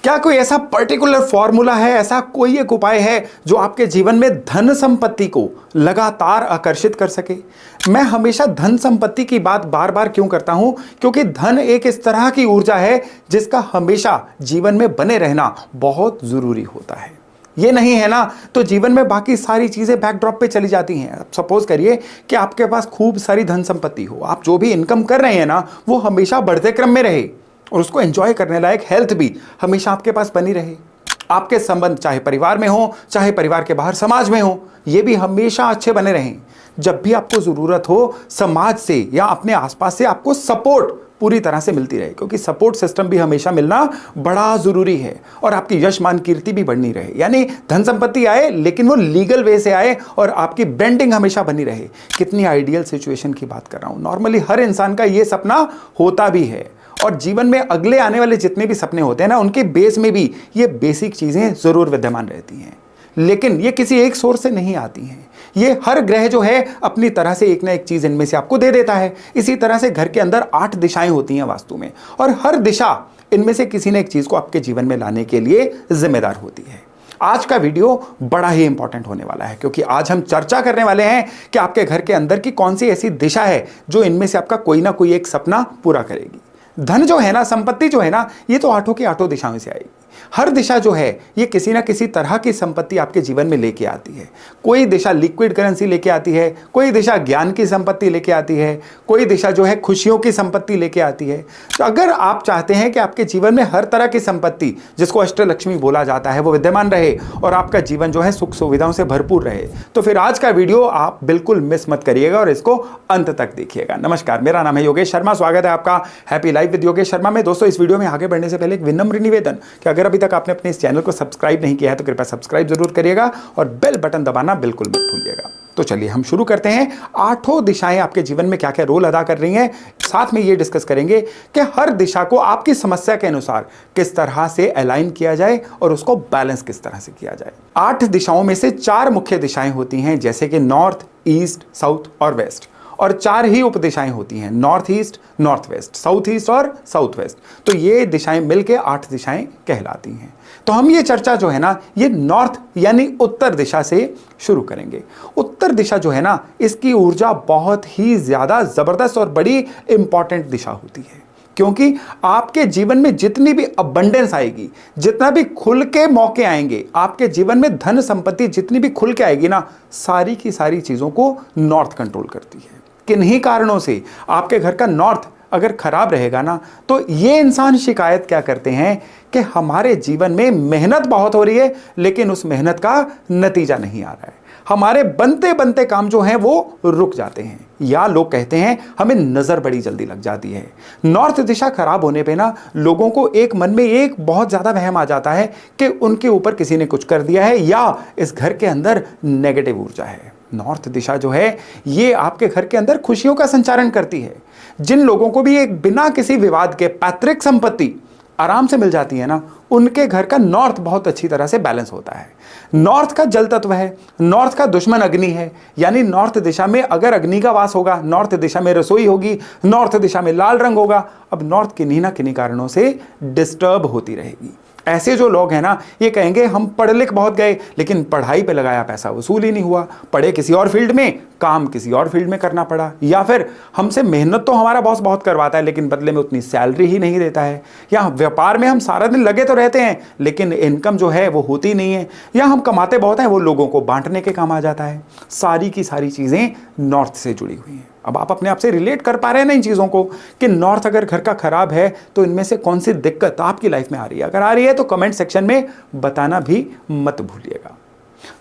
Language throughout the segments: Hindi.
क्या कोई ऐसा पर्टिकुलर फॉर्मूला है, ऐसा कोई एक उपाय है जो आपके जीवन में धन संपत्ति को लगातार आकर्षित कर सके? मैं हमेशा धन संपत्ति की बात बार बार क्यों करता हूं? क्योंकि धन एक इस तरह की ऊर्जा है जिसका हमेशा जीवन में बने रहना बहुत जरूरी होता है। ये नहीं है ना तो जीवन में बाकी सारी चीजें बैकड्रॉप पे चली जाती हैं। अब सपोज करिए कि आपके पास खूब सारी धन संपत्ति हो, आप जो भी इनकम कर रहे हैं ना वो हमेशा बढ़ते क्रम में रहे और उसको एंजॉय करने लायक हेल्थ भी हमेशा आपके पास बनी रहे। आपके संबंध चाहे परिवार में हो चाहे परिवार के बाहर समाज में हो, ये भी हमेशा अच्छे बने रहें। जब भी आपको जरूरत हो समाज से या अपने आसपास से आपको सपोर्ट पूरी तरह से मिलती रहे, क्योंकि सपोर्ट सिस्टम भी हमेशा मिलना बड़ा जरूरी है और आपकी यश मान कीर्ति भी बढ़नी रहे। यानी धन संपत्ति आए लेकिन वो लीगल वे से आए और आपकी ब्रांडिंग हमेशा बनी रहे। कितनी आइडियल सिचुएशन की बात कर रहा हूं। नॉर्मली हर इंसान का ये सपना होता भी है और जीवन में अगले आने वाले जितने भी सपने होते हैं ना उनके बेस में भी ये बेसिक चीजें जरूर विद्यमान रहती हैं, लेकिन ये किसी एक सोर्स से नहीं आती हैं। ये हर ग्रह जो है अपनी तरह से एक ना एक चीज इनमें से आपको दे देता है। इसी तरह से घर के अंदर 8 दिशाएं होती हैं वास्तु में और हर दिशा इनमें से किसी न एक चीज को आपके जीवन में लाने के लिए जिम्मेदार होती है। आज का वीडियो बड़ा ही इंपॉर्टेंट होने वाला है क्योंकि आज हम चर्चा करने वाले हैं कि आपके घर के अंदर की कौन सी ऐसी दिशा है जो इनमें से आपका कोई ना कोई एक सपना पूरा करेगी। धन जो है ना, संपत्ति जो है ना, ये तो आठों की आठों दिशाओं से आएगी। हर दिशा जो है ये किसी ना किसी तरह की संपत्ति आपके जीवन में लेके आती है। कोई दिशा लिक्विड करेंसी लेके आती है, कोई दिशा ज्ञान की संपत्ति लेके आती है, कोई दिशा जो है खुशियों की संपत्ति लेके आती है। तो अगर आप चाहते हैं कि आपके जीवन में हर तरह की संपत्ति, जिसको अष्टलक्ष्मी बोला जाता है, वो विद्यमान रहे और आपका जीवन जो है सुख सुविधाओं से भरपूर रहे, तो फिर आज का वीडियो आप बिल्कुल मिस मत करिएगा और इसको अंत तक देखिएगा। नमस्कार, मेरा नाम है योगेश शर्मा। स्वागत है आपका happy life with Yogesh Sharma में। दोस्तों, इस वीडियो में आगे बढ़ने से पहले एक विनम्र निवेदन कि अगर अभी तक आपने अपने इस चैनल को सब्सक्राइब नहीं किया है तो कृपया सब्सक्राइब जरूर करिएगा और बेल बटन दबाना बिल्कुल मत भूलिएगा। तो चलिए हम शुरू करते हैं। आठों दिशाएं आपके जीवन में क्या क्या रोल अदा कर रही हैं, साथ में ये डिस्कस करेंगे कि हर दिशा को आपकी समस्या के अनुसार किस तरह से अलाइन किया जाए और उसको बैलेंस किस तरह से किया जाए। 8 दिशाओं में से 4 मुख्य दिशाएं होती हैं, जैसे कि नॉर्थ, ईस्ट, साउथ और वेस्ट, और 4 ही उपदिशाएं होती हैं, north east, north west, south east और साउथ वेस्ट। तो ये दिशाएं मिलके 8 दिशाएं कहलाती हैं। तो हम ये चर्चा जो है ना ये नॉर्थ यानी उत्तर दिशा से शुरू करेंगे। उत्तर दिशा जो है ना इसकी ऊर्जा बहुत ही ज्यादा जबरदस्त और बड़ी इंपॉर्टेंट दिशा होती है, क्योंकि आपके जीवन में जितनी भी अबंडेंस आएगी, जितना भी खुल के मौके आएंगे, आपके जीवन में धन संपत्ति जितनी भी खुल के आएगी ना, सारी की सारी चीजों को नॉर्थ कंट्रोल करती है। किन्हीं कारणों से आपके घर का नॉर्थ अगर खराब रहेगा ना तो ये इंसान शिकायत क्या करते हैं कि हमारे जीवन में मेहनत बहुत हो रही है लेकिन उस मेहनत का नतीजा नहीं आ रहा है। हमारे बनते बनते काम जो हैं वो रुक जाते हैं, या लोग कहते हैं हमें नजर बड़ी जल्दी लग जाती है। नॉर्थ दिशा खराब होने पे ना लोगों को एक मन में एक बहुत ज्यादा वहम आ जाता है कि उनके ऊपर किसी ने कुछ कर दिया है या इस घर के अंदर नेगेटिव ऊर्जा है। नॉर्थ दिशा जो है ये आपके घर के अंदर खुशियों का संचारण करती है। जिन लोगों को भी एक बिना किसी विवाद के पैतृक संपत्ति आराम से मिल जाती है ना, उनके घर का नॉर्थ बहुत अच्छी तरह से बैलेंस होता है। नॉर्थ का जल तत्व है, नॉर्थ का दुश्मन अग्नि है, यानी नॉर्थ दिशा में अगर अग्नि का वास होगा, नॉर्थ दिशा में रसोई होगी, नॉर्थ दिशा में लाल रंग होगा। अब नॉर्थ किन्हीं ना किन्हीं कारणों से डिस्टर्ब होती रहेगी। ऐसे जो लोग हैं ना ये कहेंगे हम पढ़ लिख बहुत गए लेकिन पढ़ाई पे लगाया पैसा वसूल ही नहीं हुआ, पढ़े किसी और फील्ड में, काम किसी और फील्ड में करना पड़ा, या फिर हमसे मेहनत तो हमारा बॉस बहुत करवाता है लेकिन बदले में उतनी सैलरी ही नहीं देता है, या व्यापार में हम सारा दिन लगे तो रहते हैं लेकिन इनकम जो है वो होती नहीं है, या हम कमाते बहुत हैं वो लोगों को बांटने के काम आ जाता है। सारी की सारी चीजें नॉर्थ से जुड़ी हुई हैं। अब आप अपने आप से रिलेट कर पा रहे हैं ना इन चीजों को कि नॉर्थ अगर घर का खराब है तो इनमें से कौन सी दिक्कत आपकी लाइफ में आ रही है। अगर आ रही है तो कमेंट सेक्शन में बताना भी मत भूलिएगा।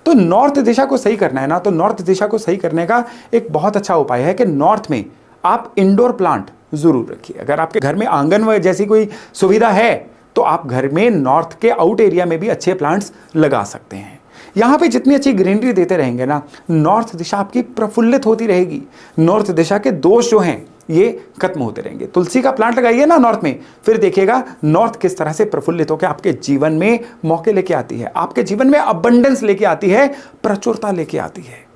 तो नॉर्थ दिशा को सही करना है ना, तो नॉर्थ दिशा को सही करने का एक बहुत अच्छा उपाय है कि नॉर्थ में आप इंडोर प्लांट जरूर रखिए। अगर आपके घर में आंगन जैसी कोई सुविधा है तो आप घर में नॉर्थ के आउट एरिया में भी अच्छे प्लांट्स लगा सकते हैं। यहां पे जितनी अच्छी ग्रीनरी देते रहेंगे ना, नॉर्थ दिशा आपकी प्रफुल्लित होती रहेगी। नॉर्थ दिशा के दोष जो हैं ये खत्म होते रहेंगे। तुलसी का प्लांट लगाइए ना नॉर्थ में, फिर देखिएगा नॉर्थ किस तरह से प्रफुल्लित होकर आपके जीवन में मौके लेके आती है, आपके जीवन में अबंडेंस लेके आती है, प्रचुरता लेके आती है।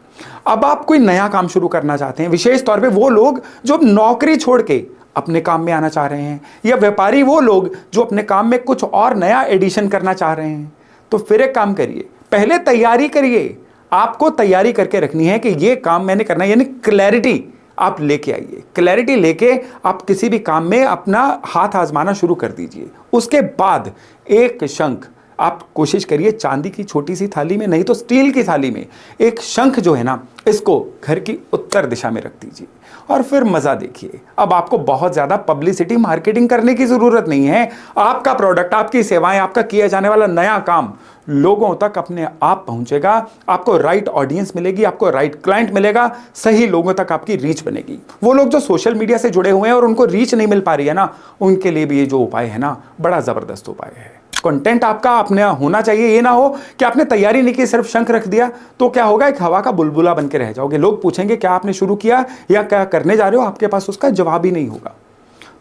अब आप कोई नया काम शुरू करना चाहते हैं, विशेष तौर पे वो लोग जो नौकरी छोड़ के अपने काम में आना चाह रहे हैं, या व्यापारी वो लोग जो अपने काम में कुछ और नया एडिशन करना चाह रहे हैं। तो फिर एक काम करिए, पहले तैयारी करिए। आपको तैयारी करके रखनी है कि ये काम मैंने करना है, यानी क्लैरिटी आप लेके आइए। क्लैरिटी लेके आप किसी भी काम में अपना हाथ आजमाना शुरू कर दीजिए। उसके बाद एक शंख आप कोशिश करिए, चांदी की छोटी सी थाली में, नहीं तो स्टील की थाली में एक शंख जो है ना, इसको घर की उत्तर दिशा में रख दीजिए और फिर मजा देखिए। अब आपको बहुत ज्यादा पब्लिसिटी मार्केटिंग करने की जरूरत नहीं है। आपका प्रोडक्ट, आपकी सेवाएं, आपका किया जाने वाला नया काम लोगों तक अपने आप पहुंचेगा। आपको राइट ऑडियंस मिलेगी, आपको राइट क्लाइंट मिलेगा, सही लोगों तक आपकी रीच बनेगी। वो लोग जो सोशल मीडिया से जुड़े हुए हैं और उनको रीच नहीं मिल पा रही है ना, उनके लिए भी ये जो उपाय है ना, बड़ा जबरदस्त उपाय है। कंटेंट आपका अपने होना चाहिए, ये ना हो कि आपने तैयारी नहीं की, सिर्फ शंख रख दिया तो क्या होगा, एक हवा का बुलबुला बन के रह जाओगे। लोग पूछेंगे क्या आपने शुरू किया या क्या करने जा रहे हो, आपके पास उसका जवाब ही नहीं होगा।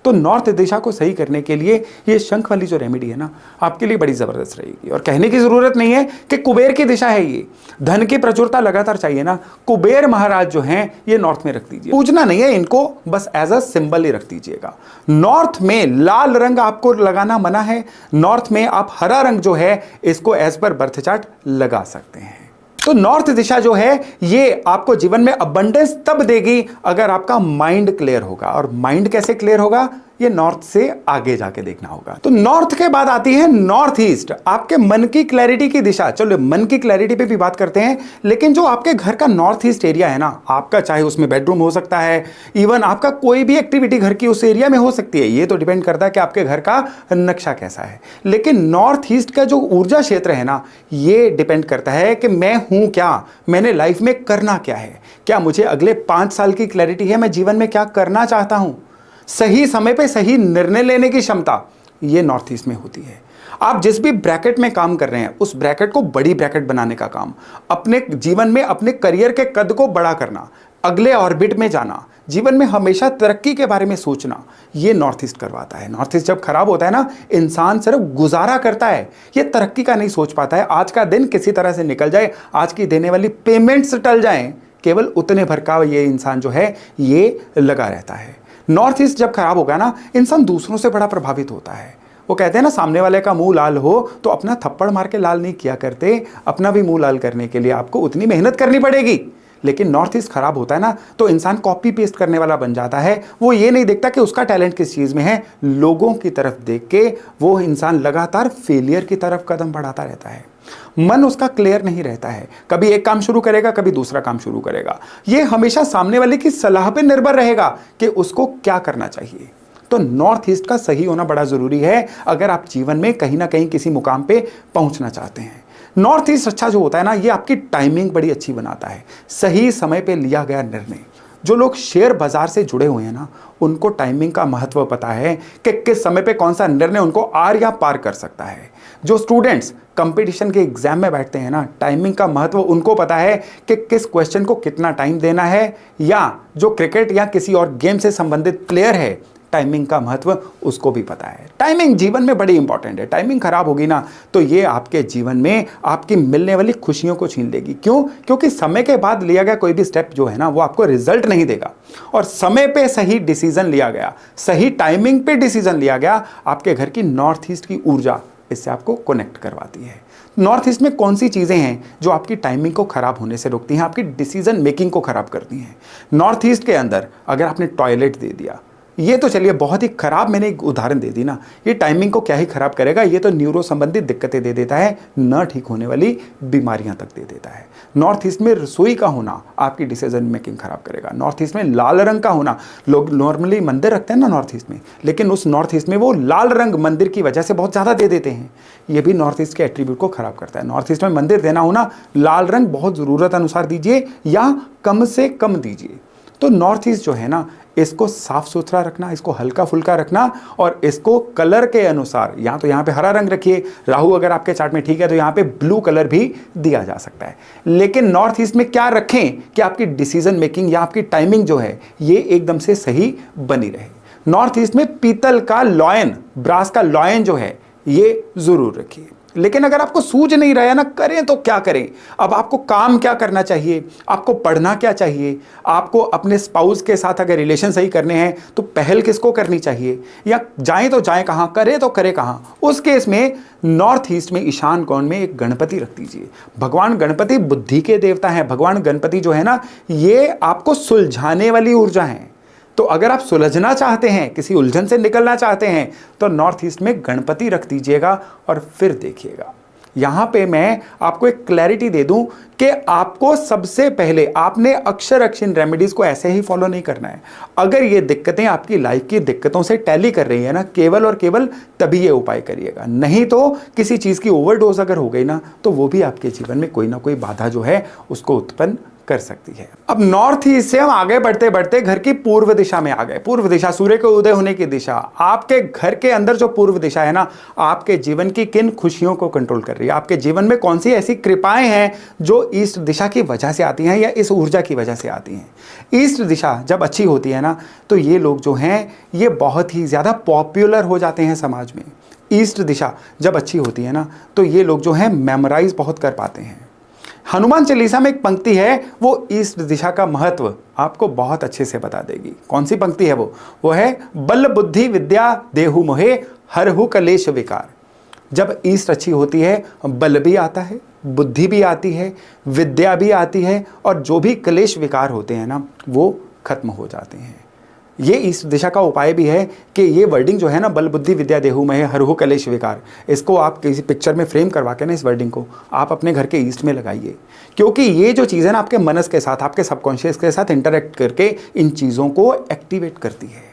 तो नॉर्थ दिशा को सही करने के लिए ये शंख वाली जो रेमेडी है ना, आपके लिए बड़ी जबरदस्त रहेगी। और कहने की जरूरत नहीं है कि कुबेर की दिशा है ये, धन की प्रचुरता लगातार चाहिए ना, कुबेर महाराज जो हैं ये नॉर्थ में रख दीजिए। पूजना नहीं है इनको, बस एज अ सिंबल ही रख दीजिएगा। नॉर्थ में लाल रंग आपको लगाना मना है, नॉर्थ में आप हरा रंग जो है इसको एज पर बर्थ चार्ट लगा सकते हैं। तो नॉर्थ दिशा जो है ये आपको जीवन में अबंडेंस तब देगी अगर आपका माइंड क्लियर होगा। और माइंड कैसे क्लियर होगा, ये नॉर्थ से आगे जाके देखना होगा। तो नॉर्थ के बाद आती है नॉर्थ ईस्ट, आपके मन की क्लैरिटी की दिशा। चलो मन की क्लैरिटी पे भी बात करते हैं, लेकिन जो आपके घर का नॉर्थ ईस्ट एरिया है ना आपका, चाहे उसमें बेडरूम हो सकता है, इवन आपका कोई भी एक्टिविटी घर की उस एरिया में हो सकती है, ये तो डिपेंड करता है कि आपके घर का नक्शा कैसा है। लेकिन नॉर्थ ईस्ट का जो ऊर्जा क्षेत्र है ना, ये डिपेंड करता है कि मैं हूं क्या, मैंने लाइफ में करना क्या है, क्या मुझे अगले 5 साल की क्लैरिटी है, मैं जीवन में क्या करना चाहता हूं, सही समय पे सही निर्णय लेने की क्षमता, ये नॉर्थ ईस्ट में होती है। आप जिस भी ब्रैकेट में काम कर रहे हैं उस ब्रैकेट को बड़ी ब्रैकेट बनाने का काम, अपने जीवन में अपने करियर के कद को बड़ा करना, अगले ऑर्बिट में जाना, जीवन में हमेशा तरक्की के बारे में सोचना, ये नॉर्थ ईस्ट करवाता है। नॉर्थ ईस्ट जब खराब होता है ना, इंसान सिर्फ गुजारा करता है, ये तरक्की का नहीं सोच पाता है। आज का दिन किसी तरह से निकल जाए, आज की देने वाली पेमेंट्स टल जाएं, केवल उतने भर का ये इंसान जो है ये लगा रहता है। नॉर्थ ईस्ट जब खराब होगा ना, इंसान दूसरों से बड़ा प्रभावित होता है। वो कहते हैं ना, सामने वाले का मुंह लाल हो तो अपना थप्पड़ मार के लाल नहीं किया करते, अपना भी मुंह लाल करने के लिए आपको उतनी मेहनत करनी पड़ेगी। लेकिन नॉर्थ ईस्ट खराब होता है ना, तो इंसान कॉपी पेस्ट करने वाला बन जाता है। वो ये नहीं देखता कि उसका टैलेंट किस चीज़ में है, लोगों की तरफ देख के वो इंसान लगातार फेलियर की तरफ कदम बढ़ाता रहता है। मन उसका क्लियर नहीं रहता है, कभी एक काम शुरू करेगा, कभी दूसरा काम शुरू करेगा। ये हमेशा सामने वाले की सलाह पे निर्भर रहेगा कि उसको क्या करना चाहिए। तो नॉर्थ ईस्ट का सही होना बड़ा जरूरी है अगर आप जीवन में कहीं ना कहीं किसी मुकाम पे पहुंचना चाहते हैं। नॉर्थ ईस्ट अच्छा जो होता है ना, ये आपकी टाइमिंग बड़ी अच्छी बनाता है, सही समय पे लिया गया निर्णय। जो लोग शेयर बाजार से जुड़े हुए हैं ना, उनको टाइमिंग का महत्व पता है कि किस समय पे कौन सा निर्णय उनको आर या पार कर सकता है। जो स्टूडेंट्स कंपटीशन के एग्जाम में बैठते हैं ना, टाइमिंग का महत्व उनको पता है कि किस क्वेश्चन को कितना टाइम देना है। या जो क्रिकेट या किसी और गेम से संबंधित प्लेयर है, टाइमिंग का महत्व उसको भी पता है। टाइमिंग जीवन में बड़ी इंपॉर्टेंट है। टाइमिंग खराब होगी ना, तो ये आपके जीवन में आपकी मिलने वाली खुशियों को छीन लेगी। क्यों? क्योंकि समय के बाद लिया गया कोई भी स्टेप जो है ना, वो आपको रिजल्ट नहीं देगा। और समय पे सही डिसीजन लिया गया, सही टाइमिंग पे डिसीजन लिया गया, आपके घर की नॉर्थ ईस्ट की ऊर्जा इससे आपको कनेक्ट करवाती है। नॉर्थ ईस्ट में कौन सी चीज़ें हैं जो आपकी टाइमिंग को खराब होने से रोकती हैं, आपकी डिसीजन मेकिंग को खराब करती हैं? नॉर्थ ईस्ट के अंदर अगर आपने टॉयलेट दे दिया, ये तो चलिए बहुत ही खराब, मैंने एक उदाहरण दे दी ना, ये टाइमिंग को क्या ही खराब करेगा, ये तो न्यूरो संबंधित दिक्कतें दे देता है, न ठीक होने वाली बीमारियां तक दे देता है। नॉर्थ ईस्ट में रसोई का होना आपकी डिसीजन मेकिंग खराब करेगा। नॉर्थ ईस्ट में लाल रंग का होना, लोग नॉर्मली मंदिर रखते हैं ना नॉर्थ ईस्ट में, लेकिन उस नॉर्थ ईस्ट में वो लाल रंग मंदिर की वजह से बहुत ज़्यादा दे देते हैं, ये भी नॉर्थ ईस्ट के एट्रीब्यूट को खराब करता है। नॉर्थ ईस्ट में मंदिर देना होना, लाल रंग बहुत ज़रूरत अनुसार दीजिए या कम से कम दीजिए। तो नॉर्थ ईस्ट जो है ना, इसको साफ सुथरा रखना, इसको हल्का फुल्का रखना और इसको कलर के अनुसार, या तो यहाँ पे हरा रंग रखिए, राहु अगर आपके चार्ट में ठीक है तो यहाँ पे ब्लू कलर भी दिया जा सकता है। लेकिन नॉर्थ ईस्ट में क्या रखें कि आपकी डिसीजन मेकिंग या आपकी टाइमिंग जो है ये एकदम से सही बनी रहे। नॉर्थ ईस्ट में पीतल का लॉयन, ब्रास का लॉयन जो है ये जरूर रखिए। लेकिन अगर आपको सूझ नहीं रहा है ना, करें तो क्या करें। अब आपको काम क्या करना चाहिए, आपको पढ़ना क्या चाहिए, आपको अपने स्पाउस के साथ अगर रिलेशन सही करने हैं तो पहल किसको करनी चाहिए, या जाएं तो जाएं कहां, करें तो करें कहां। उस केस में नॉर्थ ईस्ट में ईशान कोण में एक गणपति रख दीजिए। भगवान गणपति बुद्धि के देवता हैं। भगवान गणपति जो है ना, ये आपको सुलझाने वाली ऊर्जा है। तो अगर आप सुलझना चाहते हैं, किसी उलझन से निकलना चाहते हैं, तो नॉर्थ ईस्ट में गणपति रख दीजिएगा और फिर देखिएगा। यहां पे मैं आपको एक क्लैरिटी दे दूं कि आपको सबसे पहले आपने अक्षर अक्षिण रेमेडीज को ऐसे ही फॉलो नहीं करना है। अगर ये दिक्कतें आपकी लाइफ की दिक्कतों से टैली कर रही है ना, केवल और केवल तभी ये उपाय करिएगा। नहीं तो किसी चीज की ओवरडोज अगर हो गई ना, तो वो भी आपके जीवन में कोई ना कोई बाधा जो है उसको उत्पन्न कर सकती है। अब नॉर्थ ईस्ट से हम आगे बढ़ते बढ़ते घर की पूर्व दिशा में आ गए। पूर्व दिशा सूर्य के उदय होने की दिशा। आपके घर के अंदर जो पूर्व दिशा है ना, आपके जीवन की किन खुशियों को कंट्रोल कर रही है। आपके जीवन में कौन सी ऐसी कृपाएं हैं जो ईस्ट दिशा की वजह से आती हैं या इस ऊर्जा की वजह से आती हैं। ईस्ट दिशा जब अच्छी होती है ना, तो ये लोग जो हैं ये बहुत ही ज्यादा पॉपुलर हो जाते हैं समाज में। ईस्ट दिशा जब अच्छी होती है ना, तो ये लोग जो हैं मेमोराइज बहुत कर पाते हैं। हनुमान चालीसा में एक पंक्ति है, वो ईस्ट दिशा का महत्व आपको बहुत अच्छे से बता देगी। कौन सी पंक्ति है वो है बल बुद्धि विद्या देहु मोहे हरहु कलेश विकार। जब ईस्ट अच्छी होती है, बल भी आता है, बुद्धि भी आती है, विद्या भी आती है, और जो भी कलेश विकार होते हैं ना, वो खत्म हो जाते हैं। ये इस दिशा का उपाय भी है कि ये वर्डिंग जो है ना, बल बुद्धि विद्या देहु महे हरहु कलेश विकार, इसको आप किसी पिक्चर में फ्रेम करवा के ना, इस वर्डिंग को आप अपने घर के ईस्ट में लगाइए। क्योंकि ये जो चीज़ है ना, आपके मनस के साथ, आपके सबकॉन्शियस के साथ इंटरेक्ट करके इन चीज़ों को एक्टिवेट करती है।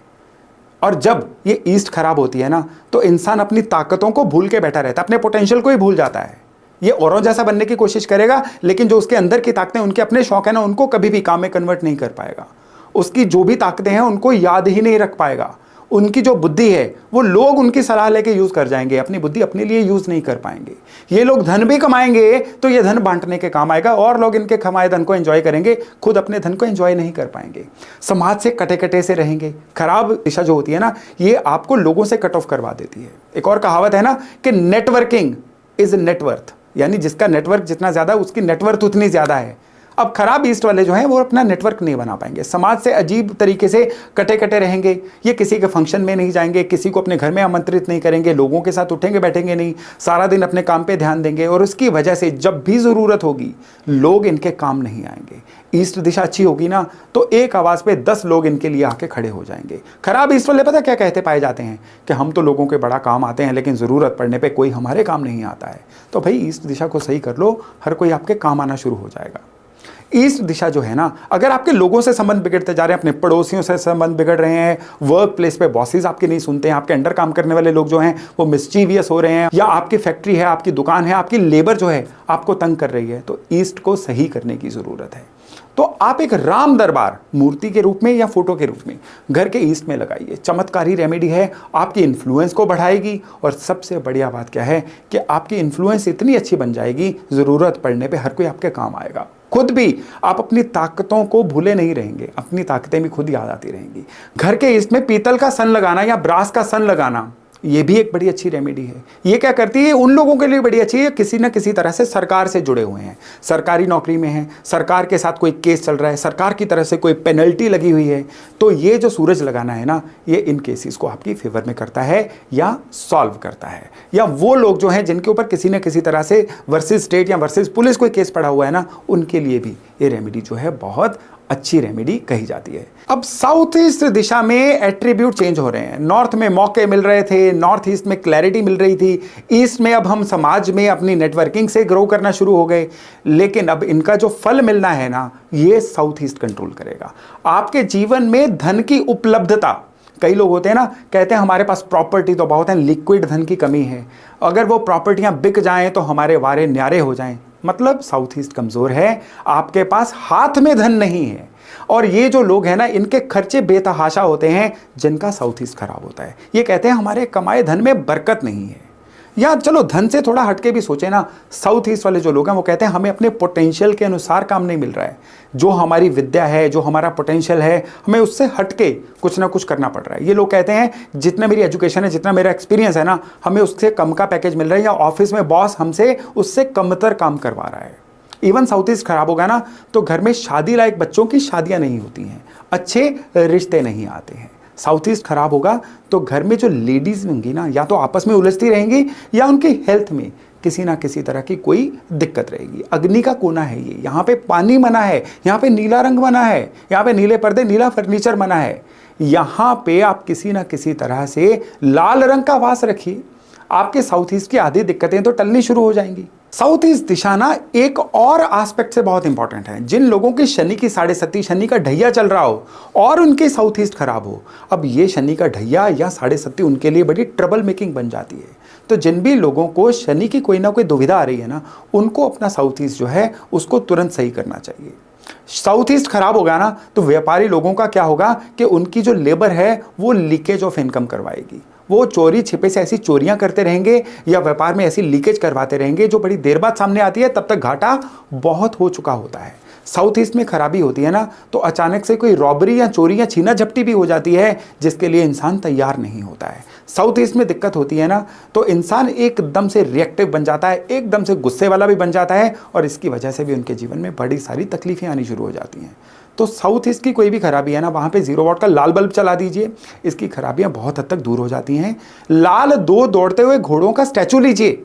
और जब ये ईस्ट खराब होती है ना, तो इंसान अपनी ताकतों को भूल के बैठा रहता है, अपने पोटेंशियल को ही भूल जाता है। ये औरों जैसा बनने की कोशिश करेगा, लेकिन जो उसके अंदर की ताकतें, उनके अपने शौक है ना, उनको कभी भी काम में कन्वर्ट नहीं कर पाएगा। उसकी जो भी ताकतें हैं उनको याद ही नहीं रख पाएगा। उनकी जो बुद्धि है वो लोग उनकी सलाह लेके यूज कर जाएंगे, अपनी बुद्धि अपने लिए यूज नहीं कर पाएंगे। ये लोग धन भी कमाएंगे तो ये धन बांटने के काम आएगा, और लोग इनके कमाए धन को एंजॉय करेंगे, खुद अपने धन को एंजॉय नहीं कर पाएंगे। समाज से कटे कटे से रहेंगे। खराब दिशा जो होती है ना, ये आपको लोगों से कट ऑफ करवा देती है। एक और कहावत है ना कि नेटवर्किंग इज नेटवर्थ, यानी जिसका नेटवर्क जितना ज्यादा उसकी नेटवर्थ उतनी ज्यादा है। अब खराब ईस्ट वाले जो हैं वो अपना नेटवर्क नहीं बना पाएंगे, समाज से अजीब तरीके से कटे कटे रहेंगे। ये किसी के फंक्शन में नहीं जाएंगे, किसी को अपने घर में आमंत्रित नहीं करेंगे, लोगों के साथ उठेंगे बैठेंगे नहीं, सारा दिन अपने काम पे ध्यान देंगे, और उसकी वजह से जब भी ज़रूरत होगी लोग इनके काम नहीं आएंगे। ईस्ट दिशा अच्छी होगी ना, तो एक आवाज़ पे 10 लोग इनके लिए आके खड़े हो जाएंगे। खराब ईस्ट वाले पता क्या कहते पाए जाते हैं कि हम तो लोगों के बड़ा काम आते हैं, लेकिन ज़रूरत पड़ने पर कोई हमारे काम नहीं आता है। तो भाई ईस्ट दिशा को सही कर लो, हर कोई आपके काम आना शुरू हो जाएगा। ईस्ट दिशा जो है ना, अगर आपके लोगों से संबंध बिगड़ते जा रहे हैं, अपने पड़ोसियों से संबंध बिगड़ रहे हैं, वर्क प्लेस पे बॉसेस आपके नहीं सुनते हैं, आपके अंडर काम करने वाले लोग जो हैं वो मिस्चीवियस हो रहे हैं, या आपकी फैक्ट्री है, आपकी दुकान है, आपकी लेबर जो है आपको तंग कर रही है, तो ईस्ट को सही करने की जरूरत है। तो आप एक राम दरबार मूर्ति के रूप में या फोटो के रूप में घर के ईस्ट में लगाइए। चमत्कारी रेमेडी है, आपकी इन्फ्लुएंस को बढ़ाएगी, और सबसे बढ़िया बात क्या है कि आपकी इन्फ्लुएंस इतनी अच्छी बन जाएगी, जरूरत पड़ने पे हर कोई आपके काम आएगा। खुद भी आप अपनी ताकतों को भूले नहीं रहेंगे, अपनी ताकतें भी खुद याद आती रहेंगी। घर के ईस्ट में पीतल का सन लगाना या ब्रास का सन लगाना, ये भी एक बड़ी अच्छी रेमेडी है। ये क्या करती है, उन लोगों के लिए बड़ी अच्छी है किसी न किसी तरह से सरकार से जुड़े हुए हैं, सरकारी नौकरी में हैं, सरकार के साथ कोई केस चल रहा है, सरकार की तरफ से कोई पेनल्टी लगी हुई है, तो ये जो सूरज लगाना है ना, ये इन केसेस को आपकी फेवर में करता है या सॉल्व करता है। या वो लोग जो हैं जिनके ऊपर किसी न किसी तरह से वर्सेस स्टेट या वर्सेस पुलिस कोई केस पड़ा हुआ है ना, उनके लिए भी ये रेमेडी जो है बहुत अच्छी रेमेडी कही जाती है। अब साउथ ईस्ट दिशा में एट्रीब्यूट चेंज हो रहे हैं। नॉर्थ में मौके मिल रहे थे, नॉर्थ ईस्ट में क्लैरिटी मिल रही थी, ईस्ट में अब हम समाज में अपनी नेटवर्किंग से ग्रो करना शुरू हो गए, लेकिन अब इनका जो फल मिलना है ना, ये साउथ ईस्ट कंट्रोल करेगा। आपके जीवन में धन की उपलब्धता, कई लोग होते हैं ना, कहते हैं हमारे पास प्रॉपर्टी तो बहुत है, लिक्विड धन की कमी है, अगर वो प्रॉपर्टियां बिक जाएं तो हमारे वारे न्यारे हो जाएं। मतलब साउथ ईस्ट कमजोर है, आपके पास हाथ में धन नहीं है। और ये जो लोग हैं ना, इनके खर्चे बेतहाशा होते हैं जिनका साउथ ईस्ट खराब होता है। ये कहते हैं हमारे कमाए धन में बरकत नहीं है। या चलो धन से थोड़ा हटके भी सोचे ना, साउथ ईस्ट वाले जो लोग हैं वो कहते हैं हमें अपने पोटेंशियल के अनुसार काम नहीं मिल रहा है, जो हमारी विद्या है, जो हमारा पोटेंशियल है, हमें उससे हटके कुछ ना कुछ करना पड़ रहा है। ये लोग कहते हैं जितना मेरी एजुकेशन है, जितना मेरा एक्सपीरियंस है ना, हमें उससे कम का पैकेज मिल रहा है, या ऑफिस में बॉस हमसे उससे कमतर काम करवा रहा है। इवन साउथ ईस्ट खराब होगा ना तो घर में शादी लायक बच्चों की शादियां नहीं होती हैं, अच्छे रिश्ते नहीं आते हैं। साउथ ईस्ट खराब होगा तो घर में जो लेडीज होंगी ना, या तो आपस में उलझती रहेंगी या उनकी हेल्थ में किसी ना किसी तरह की कोई दिक्कत रहेगी। अग्नि का कोना है ये, यहाँ पे पानी मना है, यहाँ पे नीला रंग मना है, यहाँ पे नीले पर्दे, नीला फर्नीचर मना है। यहाँ पे आप किसी ना किसी तरह से लाल रंग का वास रखिए, आपके साउथ ईस्ट की आधी दिक्कतें तो टलनी शुरू हो जाएंगी। साउथ ईस्ट दिशा ना एक और एस्पेक्ट से बहुत इंपॉर्टेंट है। जिन लोगों की शनि की 7.5 शनि का ढैया चल रहा हो और उनके साउथ ईस्ट खराब हो, अब ये शनि का ढैया या 7.5 उनके लिए बड़ी ट्रबल मेकिंग बन जाती है। तो जिन भी लोगों को शनि की कोई ना कोई दुविधा आ रही है ना, उनको अपना साउथ ईस्ट जो है उसको तुरंत सही करना चाहिए। साउथ ईस्ट खराब होगा ना तो व्यापारी लोगों का क्या होगा कि उनकी जो लेबर है वो लीकेज ऑफ इनकम करवाएगी, वो चोरी छिपे से ऐसी चोरियां करते रहेंगे या व्यापार में ऐसी लीकेज करवाते रहेंगे जो बड़ी देर बाद सामने आती है, तब तक घाटा बहुत हो चुका होता है। साउथ ईस्ट में खराबी होती है ना तो अचानक से कोई रॉबरी या चोरी या छीना झपटी भी हो जाती है, जिसके लिए इंसान तैयार नहीं होता है। साउथ ईस्ट में दिक्कत होती है ना तो इंसान एकदम से रिएक्टिव बन जाता है, एकदम से गुस्से वाला भी बन जाता है, और इसकी वजह से भी उनके जीवन में बड़ी सारी तकलीफें आनी शुरू हो जाती हैं। तो साउथ ईस्ट की कोई भी खराबी है ना, वहाँ पे 0 वॉट का लाल बल्ब चला दीजिए, इसकी खराबियाँ बहुत हद तक दूर हो जाती हैं। लाल 2 दौड़ते हुए घोड़ों का स्टैचू लीजिए,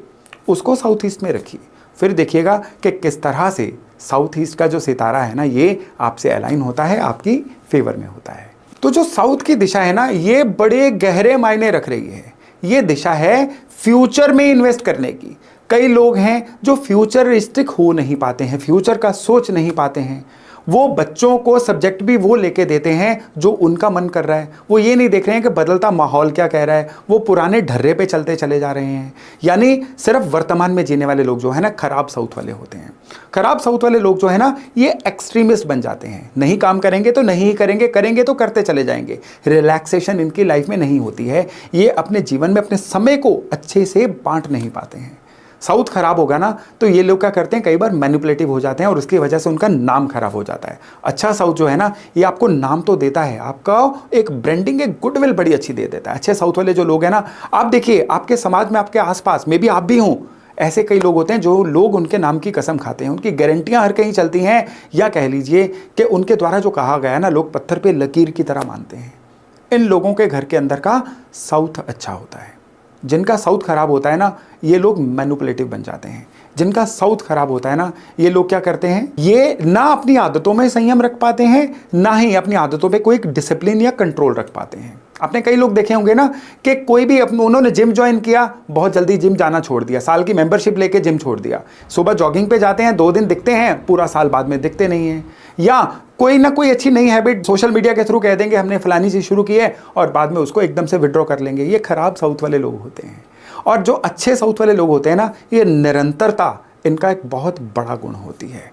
उसको साउथ ईस्ट में रखिए, फिर देखिएगा कि किस तरह से साउथ ईस्ट का जो सितारा है ना ये आपसे अलाइन होता है, आपकी फेवर में होता है। तो जो साउथ की दिशा है ना ये बड़े गहरे मायने रख रही है। ये दिशा है फ्यूचर में इन्वेस्ट करने की। कई लोग हैं जो फ्यूचरिस्टिक हो नहीं पाते हैं, फ्यूचर का सोच नहीं पाते हैं। वो बच्चों को सब्जेक्ट भी वो लेके देते हैं जो उनका मन कर रहा है, वो ये नहीं देख रहे हैं कि बदलता माहौल क्या कह रहा है, वो पुराने ढर्रे पे चलते चले जा रहे हैं। यानी सिर्फ वर्तमान में जीने वाले लोग जो है ना खराब साउथ वाले होते हैं। खराब साउथ वाले लोग जो है ना ये एक्सट्रीमिस्ट बन जाते हैं, नहीं काम करेंगे तो नहीं ही करेंगे, करेंगे तो करते चले जाएंगे। रिलैक्सेशन इनकी लाइफ में नहीं होती है, ये अपने जीवन में अपने समय को अच्छे से बांट नहीं पाते हैं। साउथ खराब होगा ना तो ये लोग क्या करते हैं, कई बार मैनिपुलेटिव हो जाते हैं और उसकी वजह से उनका नाम खराब हो जाता है। अच्छा साउथ जो है ना ये आपको नाम तो देता है, आपका एक ब्रांडिंग, एक गुडविल बड़ी अच्छी दे देता है। अच्छे साउथ वाले जो लोग हैं ना, आप देखिए आपके समाज में, आपके आसपास में भी आप भी हों, ऐसे कई लोग होते हैं जो लोग उनके नाम की कसम खाते हैं, उनकी गारंटियां हर कहीं चलती हैं, या कह लीजिए कि उनके द्वारा जो कहा गया ना लोग पत्थर पे लकीर की तरह मानते हैं। इन लोगों के घर के अंदर का साउथ अच्छा होता है। जिनका साउथ खराब होता है ना ये लोग मैनिपुलेटिव बन जाते हैं। जिनका साउथ खराब होता है ना ये लोग क्या करते हैं, ये ना अपनी आदतों में संयम रख पाते हैं, ना ही अपनी आदतों पे कोई डिसिप्लिन या कंट्रोल रख पाते हैं। आपने कई लोग देखे होंगे ना कि कोई भी उन्होंने जिम ज्वाइन किया, बहुत जल्दी जिम जाना छोड़ दिया, साल की मेंबरशिप लेके जिम छोड़ दिया। सुबह जॉगिंग पे जाते हैं, 2 दिन दिखते हैं, पूरा साल बाद में दिखते नहीं हैं। या कोई ना कोई अच्छी नई हैबिट सोशल मीडिया के थ्रू कह देंगे हमने फलानी चीज शुरू की है, और बाद में उसको एकदम से विड्रॉ कर लेंगे। ये खराब साउथ वाले लोग होते हैं। और जो अच्छे साउथ वाले लोग होते हैं ना ये निरंतरता इनका एक बहुत बड़ा गुण होती है।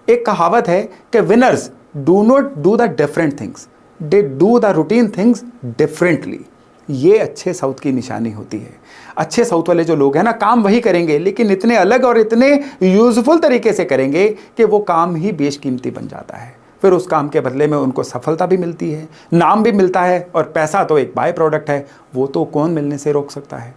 एक कहावत है कि winners do not do the different things, they do the routine things differently. ये अच्छे साउथ की निशानी होती है। अच्छे साउथ वाले जो लोग हैं ना काम वही करेंगे लेकिन इतने अलग और इतने यूजफुल तरीके से करेंगे कि वो काम ही बेशकीमती बन जाता है। फिर उस काम के बदले में उनको सफलता भी मिलती है, नाम भी मिलता है, और पैसा तो एक बाय प्रोडक्ट है, वो तो कौन मिलने से रोक सकता है।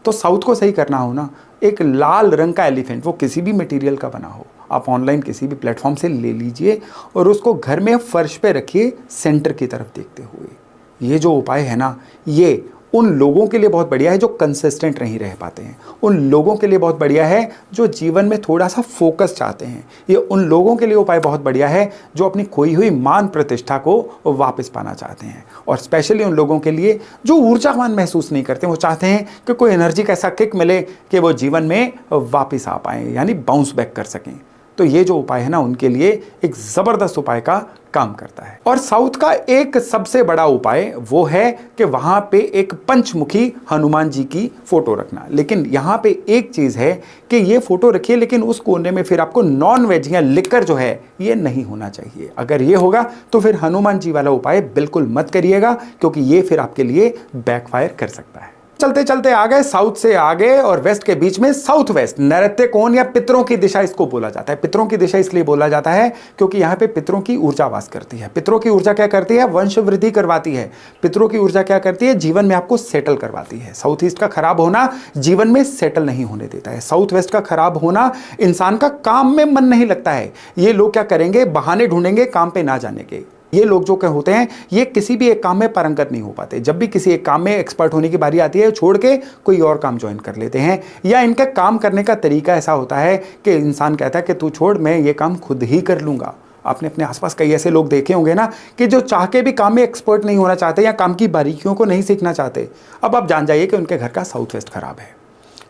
तो साउथ को सही करना हो ना, एक लाल रंग का एलिफेंट, वो किसी भी मटेरियल का बना हो, आप ऑनलाइन किसी भी प्लेटफॉर्म से ले लीजिए और उसको घर में फर्श पे रखिए सेंटर की तरफ देखते हुए। ये जो उपाय है ना ये उन लोगों के लिए बहुत बढ़िया है जो कंसिस्टेंट नहीं रह पाते हैं, उन लोगों के लिए बहुत बढ़िया है जो जीवन में थोड़ा सा फोकस चाहते हैं, ये उन लोगों के लिए उपाय बहुत बढ़िया है जो अपनी खोई हुई मान प्रतिष्ठा को वापस पाना चाहते हैं, और स्पेशली उन लोगों के लिए जो ऊर्जावान महसूस नहीं करते, वो चाहते हैं कि कोई एनर्जी का ऐसा किक मिले कि वो जीवन में वापस आ पाएँ, यानी बाउंस बैक कर सकें। तो ये जो उपाय है ना उनके लिए एक ज़बरदस्त उपाय का काम करता है। और साउथ का एक सबसे बड़ा उपाय वो है कि वहाँ पे एक पंचमुखी हनुमान जी की फोटो रखना। लेकिन यहाँ पे एक चीज़ है कि ये फोटो रखिए लेकिन उस कोने में फिर आपको नॉन वेज या लिकर जो है ये नहीं होना चाहिए। अगर ये होगा तो फिर हनुमान जी वाला उपाय बिल्कुल मत करिएगा, क्योंकि ये फिर आपके लिए बैकफायर कर सकता है। चलते चलते आ गए साउथ से आगे और वेस्ट के बीच में साउथ वेस्ट, नैऋत्य कोण या पितरों की दिशा इसको बोला जाता है। पितरों की दिशा इसलिए बोला जाता है क्योंकि यहां पे पितरों की ऊर्जा वास करती है। पितरों की ऊर्जा क्या करती है? वंश वृद्धि करवाती है। पितरों की ऊर्जा क्या करती है? जीवन में आपको सेटल करवाती है। साउथ ईस्ट का खराब होना जीवन में सेटल नहीं होने देता है। साउथ वेस्ट का खराब होना इंसान का काम में मन नहीं लगता है। ये लोग क्या करेंगे? बहाने ढूंढेंगे काम पे ना जाने के। ये लोग जो क्या होते हैं, ये किसी भी एक काम में पारंगत नहीं हो पाते। जब भी किसी एक काम में एक्सपर्ट होने की बारी आती है, छोड़ के कोई और काम ज्वाइन कर लेते हैं, या इनका काम करने का तरीका ऐसा होता है कि इंसान कहता है कि तू छोड़, मैं ये काम खुद ही कर लूंगा। आपने अपने आसपास कई ऐसे लोग देखे होंगे ना कि जो चाह के भी काम में एक्सपर्ट नहीं होना चाहते या काम की बारीकियों को नहीं सीखना चाहते। अब आप जान जाइए कि उनके घर का साउथ वेस्ट खराब है।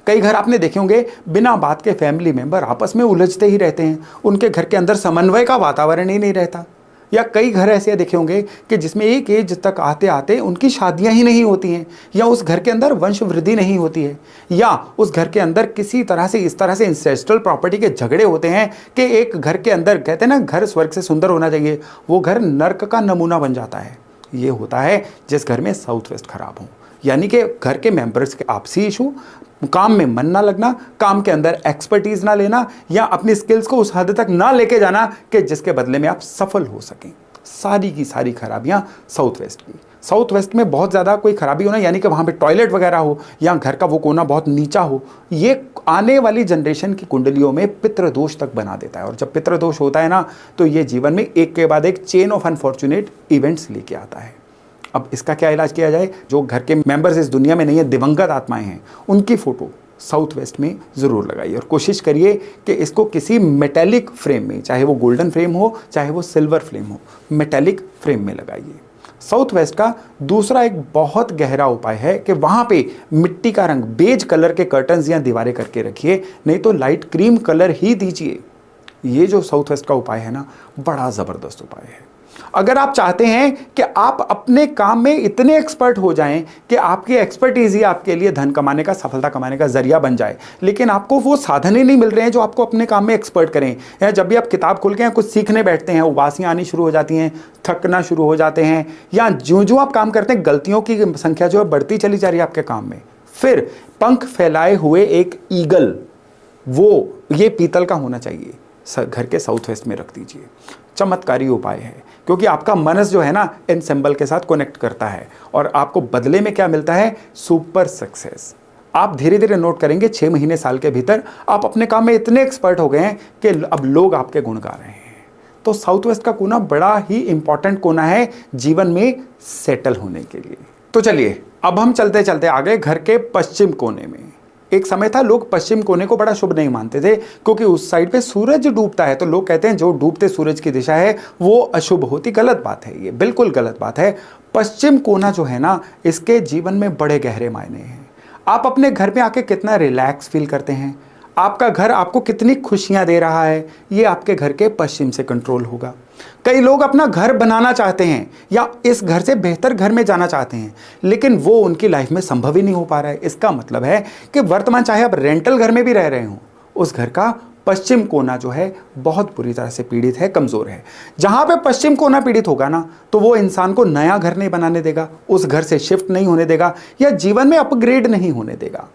कई घर आपने देखे होंगे बिना बात के फैमिली मेंबर आपस में उलझते ही रहते हैं। उनके घर के अंदर समन्वय का वातावरण ही नहीं रहता। या कई घर ऐसे देखे होंगे कि जिसमें एक एज तक आते आते उनकी शादियां ही नहीं होती हैं, या उस घर के अंदर वंश वृद्धि नहीं होती है, या उस घर के अंदर किसी तरह से इस तरह से इंसेस्ट्रल प्रॉपर्टी के झगड़े होते हैं कि एक घर के अंदर, कहते हैं ना घर स्वर्ग से सुंदर होना चाहिए, वो घर नर्क का नमूना बन जाता है। ये होता है जिस घर में साउथ वेस्ट खराब हो, यानी कि घर के मेंबर्स के आपसी इशू, काम में मन ना लगना, काम के अंदर एक्सपर्टीज ना लेना, या अपनी स्किल्स को उस हद तक ना लेके जाना कि जिसके बदले में आप सफल हो सकें। सारी की सारी खराबियां साउथ वेस्ट की। साउथ वेस्ट में बहुत ज़्यादा कोई खराबी होना, यानी कि वहाँ पे टॉयलेट वगैरह हो या घर का वो कोना बहुत नीचा हो, ये आने वाली जनरेशन की कुंडलियों में पितृदोष तक बना देता है। और जब पितृदोष होता है ना, तो ये जीवन में एक के बाद एक चेन ऑफ अनफॉर्चुनेट इवेंट्स लेके आता है। अब इसका क्या इलाज किया जाए? जो घर के मेंबर्स इस दुनिया में नहीं है, दिवंगत आत्माएं हैं, उनकी फोटो साउथ वेस्ट में ज़रूर लगाइए और कोशिश करिए कि इसको किसी मेटेलिक फ्रेम में, चाहे वो गोल्डन फ्रेम हो चाहे वो सिल्वर फ्रेम हो, मेटेलिक फ्रेम में लगाइए। साउथ वेस्ट का दूसरा एक बहुत गहरा उपाय है कि वहाँ पे मिट्टी का रंग, बेज कलर के कर्टन्स या दीवारें करके रखिए, नहीं तो लाइट क्रीम कलर ही दीजिए। ये जो साउथ वेस्ट का उपाय है ना, बड़ा ज़बरदस्त उपाय है। अगर आप चाहते हैं कि आप अपने काम में इतने एक्सपर्ट हो जाएं कि आपकी एक्सपर्टीज ही आपके लिए धन कमाने का, सफलता कमाने का जरिया बन जाए, लेकिन आपको वो साधन ही नहीं मिल रहे हैं जो आपको अपने काम में एक्सपर्ट करें, या जब भी आप किताब खोल के कुछ सीखने बैठते हैं, उबासियां आनी शुरू हो जाती हैं, थकना शुरू हो जाते हैं, या जो आप काम करते हैं गलतियों की संख्या जो है बढ़ती चली जा रही है आपके काम में, फिर पंख फैलाए हुए एक ईगल, वो ये पीतल का होना चाहिए, घर के साउथ वेस्ट में रख दीजिए। चमत्कारी उपाय है, क्योंकि आपका मनस जो है ना इन सिंबल के साथ कनेक्ट करता है, और आपको बदले में क्या मिलता है? Super success. आप धीरे धीरे नोट करेंगे 6 महीने साल के भीतर आप अपने काम में इतने एक्सपर्ट हो गए हैं कि अब लोग आपके गुण गा रहे हैं। तो साउथ वेस्ट का कोना बड़ा ही इंपॉर्टेंट कोना है जीवन में सेटल होने के लिए। तो चलिए अब हम चलते चलते आगे घर के पश्चिम कोने में। एक समय था लोग पश्चिम कोने को बड़ा शुभ नहीं मानते थे, क्योंकि उस साइड पे सूरज डूबता है, तो लोग कहते हैं जो डूबते सूरज की दिशा है वो अशुभ होती। गलत बात है, ये बिल्कुल गलत बात है। पश्चिम कोना जो है ना, इसके जीवन में बड़े गहरे मायने हैं। आप अपने घर में आके कितना रिलैक्स फील करते हैं, आपका घर आपको कितनी खुशियां दे रहा है, ये आपके घर के पश्चिम से कंट्रोल होगा। कई लोग अपना घर बनाना चाहते हैं या इस घर से बेहतर घर में जाना चाहते हैं, लेकिन वो उनकी लाइफ में संभव ही नहीं हो पा रहा है। इसका मतलब है कि वर्तमान चाहे आप रेंटल घर में भी रह रहे हो, उस घर का पश्चिम कोना जो है बहुत बुरी तरह से पीड़ित है, कमजोर है। जहां पे पश्चिम कोना पीड़ित होगा ना, तो वो इंसान को नया घर नहीं बनाने देगा, उस घर से शिफ्ट नहीं होने देगा, या जीवन में अपग्रेड नहीं होने देगा।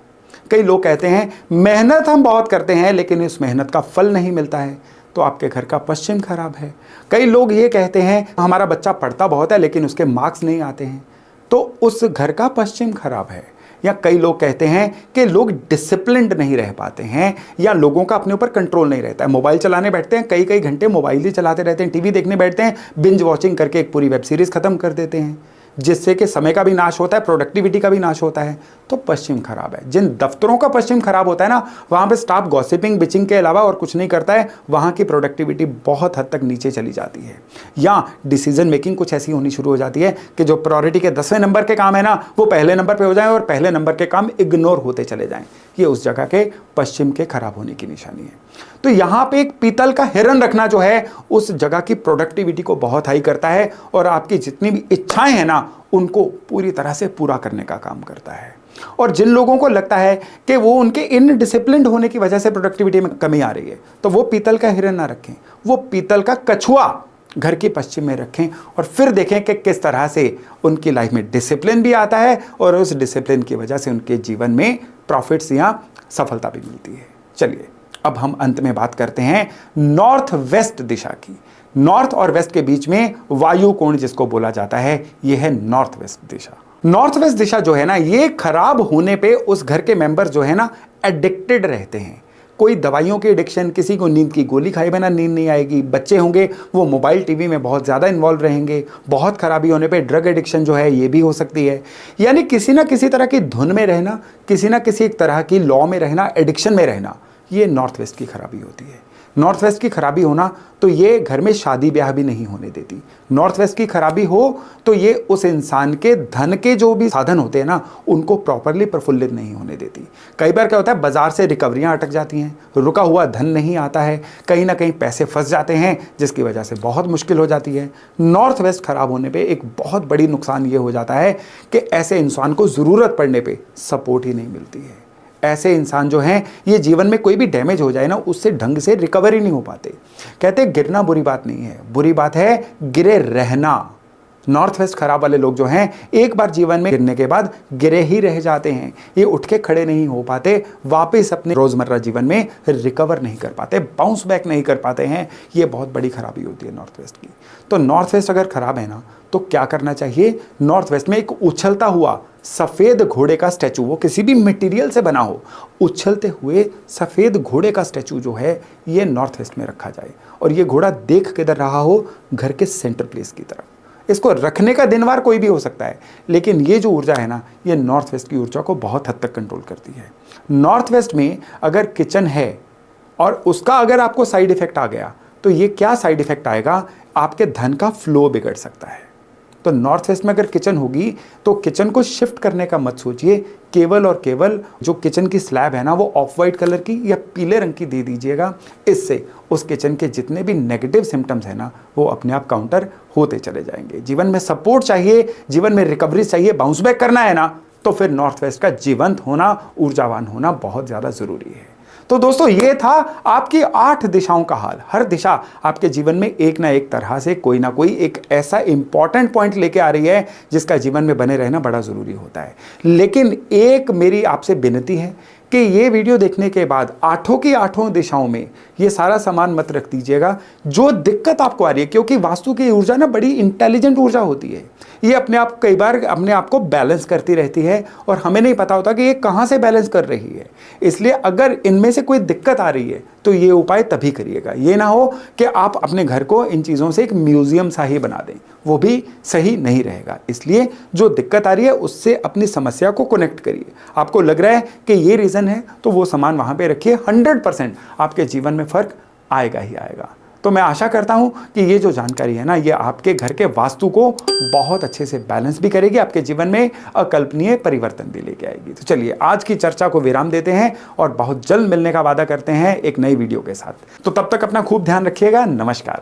कई लोग कहते हैं मेहनत हम बहुत करते हैं लेकिन उस मेहनत का फल नहीं मिलता है, तो आपके घर का पश्चिम खराब है। कई लोग ये कहते हैं हमारा बच्चा पढ़ता बहुत है लेकिन उसके मार्क्स नहीं आते हैं, तो उस घर का पश्चिम खराब है। या कई लोग कहते हैं कि लोग डिसिप्लिन्ड नहीं रह पाते हैं, या लोगों का अपने ऊपर कंट्रोल नहीं रहता है। मोबाइल चलाने बैठते हैं, कई कई घंटे मोबाइल ही चलाते रहते हैं, टीवी देखने बैठते हैं, बिंज वॉचिंग करके एक पूरी वेब सीरीज खत्म कर देते हैं, जिससे कि समय का भी नाश होता है, प्रोडक्टिविटी का भी नाश होता है। तो पश्चिम खराब है। जिन दफ्तरों का पश्चिम खराब होता है ना, वहाँ पे स्टाफ गॉसिपिंग बिचिंग के अलावा और कुछ नहीं करता है, वहाँ की प्रोडक्टिविटी बहुत हद तक नीचे चली जाती है, या डिसीजन मेकिंग कुछ ऐसी होनी शुरू हो जाती है कि जो प्रायोरिटी के 10वें नंबर के काम है ना, वो पहले नंबर पे हो जाए और पहले नंबर के काम इग्नोर होते चले जाएं। ये उस जगह के पश्चिम के खराब होने की निशानी है। तो यहाँ पे एक पीतल का हिरन रखना जो है उस जगह की प्रोडक्टिविटी को बहुत हाई करता है, और आपकी जितनी भी इच्छाएं हैं ना उनको पूरी तरह से पूरा करने का काम करता है। और जिन लोगों को लगता है कि वो उनके इनडिसिप्लिन्ड होने की वजह से प्रोडक्टिविटी में कमी आ रही है, तो वो पीतल का हिरन ना रखें, वो पीतल का कछुआ घर की पश्चिम में रखें और फिर देखें कि किस तरह से उनकी लाइफ में डिसिप्लिन भी आता है और उस डिसिप्लिन की वजह से उनके जीवन में प्रॉफिट्स या सफलता भी मिलती है। चलिए अब हम अंत में बात करते हैं नॉर्थ वेस्ट दिशा की। नॉर्थ और वेस्ट के बीच में वायु कोण जिसको बोला जाता है, यह है नॉर्थ वेस्ट दिशा। नॉर्थ वेस्ट दिशा जो है ना, ये खराब होने पे उस घर के मेंबर जो है ना एडिक्टेड रहते हैं। कोई दवाइयों के एडिक्शन, किसी को नींद की गोली खाए बिना नींद नहीं आएगी, बच्चे होंगे वो मोबाइल टीवी में बहुत ज़्यादा इन्वॉल्व रहेंगे, बहुत खराबी होने पे ड्रग एडिक्शन जो है ये भी हो सकती है। यानी किसी ना किसी तरह की धुन में रहना, किसी ना किसी एक तरह की लॉ में रहना, एडिक्शन में रहना, ये नॉर्थ वेस्ट की खराबी होती है। नॉर्थ वेस्ट की खराबी होना तो ये घर में शादी ब्याह भी नहीं होने देती। नॉर्थ वेस्ट की खराबी हो तो ये उस इंसान के धन के जो भी साधन होते हैं ना, उनको प्रॉपरली प्रफुल्लित नहीं होने देती। कई बार क्या होता है, बाजार से रिकवरियां अटक जाती हैं, रुका हुआ धन नहीं आता है, कहीं ना कहीं पैसे फंस जाते हैं, जिसकी वजह से बहुत मुश्किल हो जाती है। नॉर्थ वेस्ट खराब होने पर एक बहुत बड़ी नुकसान ये हो जाता है कि ऐसे इंसान को ज़रूरत पड़ने पर सपोर्ट ही नहीं मिलती है। ऐसे इंसान जो हैं ये जीवन में कोई भी डैमेज हो जाए ना, उससे ढंग से रिकवरी नहीं हो पाते। कहते हैं गिरना बुरी बात नहीं है, बुरी बात है गिरे रहना। नॉर्थ वेस्ट खराब वाले लोग जो हैं एक बार जीवन में गिरने के बाद गिरे ही रह जाते हैं। ये उठ के खड़े नहीं हो पाते, वापस अपने रोजमर्रा जीवन में रिकवर नहीं कर पाते, बाउंस बैक नहीं कर पाते हैं। ये बहुत बड़ी खराबी होती है नॉर्थ वेस्ट की। तो नॉर्थ वेस्ट अगर खराब है ना, तो क्या करना चाहिए? नॉर्थ वेस्ट में एक उछलता हुआ सफेद घोड़े का स्टैचू, वो किसी भी मटेरियल से बना हो, उछलते हुए सफेद घोड़े का स्टैचू जो है ये नॉर्थ वेस्ट में रखा जाए और ये घोड़ा देख किधर रहा हो, घर के सेंटर प्लेस की तरफ। इसको रखने का दिनवार कोई भी हो सकता है, लेकिन ये जो ऊर्जा है ना, ये नॉर्थ वेस्ट की ऊर्जा को बहुत हद तक कंट्रोल करती है। नॉर्थ वेस्ट में अगर किचन है और उसका अगर आपको साइड इफेक्ट आ गया, तो ये क्या साइड इफेक्ट आएगा? आपके धन का फ्लो बिगड़ सकता है। तो नॉर्थ वेस्ट में अगर किचन होगी तो किचन को शिफ्ट करने का मत सोचिए, केवल और केवल जो किचन की स्लैब है ना, वो ऑफ वाइट कलर की या पीले रंग की दे दीजिएगा। इससे उस किचन के जितने भी नेगेटिव सिम्टम्स है ना, वो अपने आप काउंटर होते चले जाएंगे। जीवन में सपोर्ट चाहिए, जीवन में रिकवरी चाहिए, बाउंस बैक करना है ना, तो फिर नॉर्थ वेस्ट का जीवंत होना, ऊर्जावान होना बहुत ज़्यादा ज़रूरी है। तो दोस्तों ये था आपकी 8 दिशाओं का हाल। हर दिशा आपके जीवन में एक ना एक तरह से कोई ना कोई एक ऐसा इंपॉर्टेंट पॉइंट लेके आ रही है जिसका जीवन में बने रहना बड़ा ज़रूरी होता है। लेकिन एक मेरी आपसे विनती है कि ये वीडियो देखने के बाद 8 की 8 दिशाओं में ये सारा सामान मत रख दीजिएगा जो दिक्कत आपको आ रही है, क्योंकि वास्तु की ऊर्जा ना बड़ी इंटेलिजेंट ऊर्जा होती है। ये अपने आप कई बार अपने आप को बैलेंस करती रहती है और हमें नहीं पता होता कि ये कहाँ से बैलेंस कर रही है। इसलिए अगर इनमें से कोई दिक्कत आ रही है तो ये उपाय तभी करिएगा। ये ना हो कि आप अपने घर को इन चीज़ों से एक म्यूजियम सा ही बना दें, वो भी सही नहीं रहेगा। इसलिए जो दिक्कत आ रही है उससे अपनी समस्या को कनेक्ट करिए। आपको लग रहा है कि ये रीज़न है तो वो सामान वहाँ पे रखिए, 100% आपके जीवन में फ़र्क आएगा ही आएगा। तो मैं आशा करता हूँ कि ये जो जानकारी है ना, ये आपके घर के वास्तु को बहुत अच्छे से बैलेंस भी करेगी, आपके जीवन में अकल्पनीय परिवर्तन भी लेके आएगी। तो चलिए आज की चर्चा को विराम देते हैं और बहुत जल्द मिलने का वादा करते हैं एक नई वीडियो के साथ। तो तब तक अपना खूब ध्यान रखिएगा। नमस्कार।